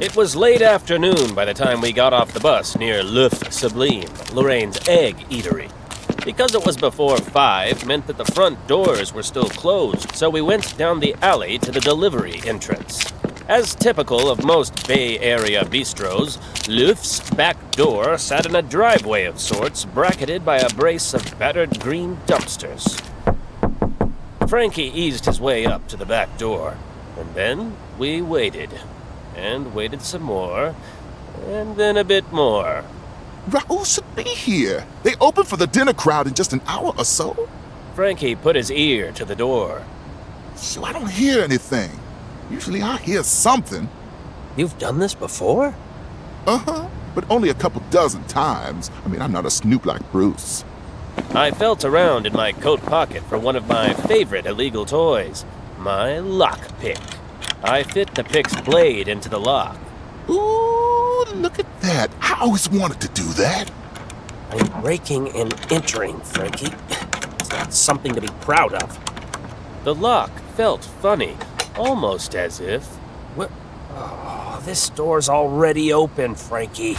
It was late afternoon by the time we got off the bus near L'Œuf Sublime, Lorraine's egg eatery. Because it was before 5 meant that the front doors were still closed, so we went down the alley to the delivery entrance. As typical of most Bay Area bistros, L'Œuf's back door sat in a driveway of sorts, bracketed by a brace of battered green dumpsters. Frankie eased his way up to the back door, and then we waited. And waited some more, and then a bit more. Raoul should be here. They open for the dinner crowd in just an hour or so. Frankie put his ear to the door. So I don't hear anything. Usually I hear something. You've done this before? Uh-huh, but only a couple dozen times. I mean, I'm not a snoop like Bruce. I felt around in my coat pocket for one of my favorite illegal toys, my lockpick. I fit the pick's blade into the lock. Ooh, look at that. I always wanted to do that. I'm breaking and entering, Frankie. That's something to be proud of. The lock felt funny, almost as if... Oh, this door's already open, Frankie.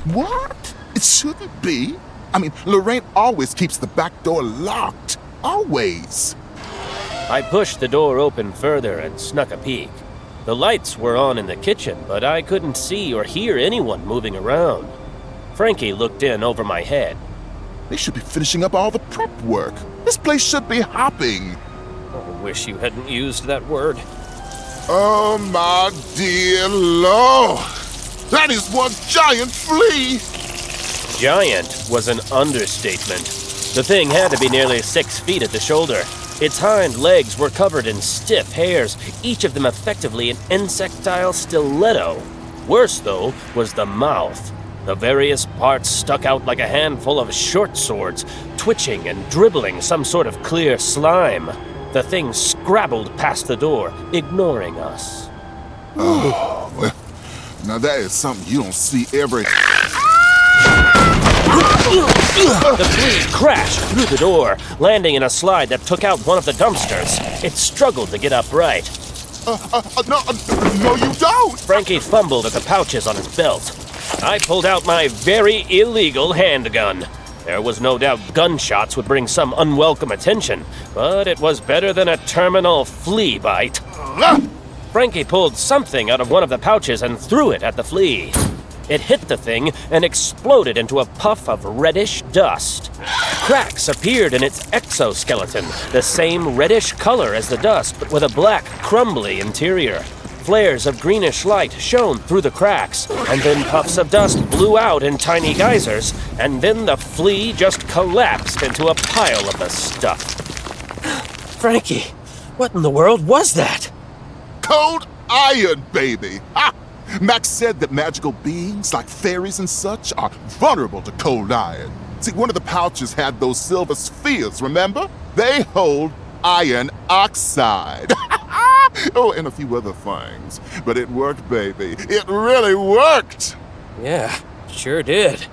What? It shouldn't be. I mean, Lorraine always keeps the back door locked. Always. I pushed the door open further and snuck a peek. The lights were on in the kitchen, but I couldn't see or hear anyone moving around. Frankie looked in over my head. They should be finishing up all the prep work. This place should be hopping. I wish you hadn't used that word. Oh, my dear Lord. That is one giant flea. Giant was an understatement. The thing had to be nearly 6 feet at the shoulder. Its hind legs were covered in stiff hairs, each of them effectively an insectile stiletto. Worse, though, was the mouth. The various parts stuck out like a handful of short swords, twitching and dribbling some sort of clear slime. The thing scrabbled past the door, ignoring us. Oh, well, now that is something you don't see every... The flea crashed through the door, landing in a slide that took out one of the dumpsters. It struggled to get upright. No, you don't! Frankie fumbled at the pouches on his belt. I pulled out my very illegal handgun. There was no doubt gunshots would bring some unwelcome attention, but it was better than a terminal flea bite. Frankie pulled something out of one of the pouches and threw it at the flea. It hit the thing and exploded into a puff of reddish dust. Cracks appeared in its exoskeleton, the same reddish color as the dust, but with a black, crumbly interior. Flares of greenish light shone through the cracks, and then puffs of dust blew out in tiny geysers, and then the flea just collapsed into a pile of the stuff. Frankie, what in the world was that? Cold iron, baby! Ha! Max said that magical beings, like fairies and such, are vulnerable to cold iron. See, one of the pouches had those silver spheres, remember? They hold iron oxide. Oh, and a few other things. But it worked, baby. It really worked! Yeah, sure did.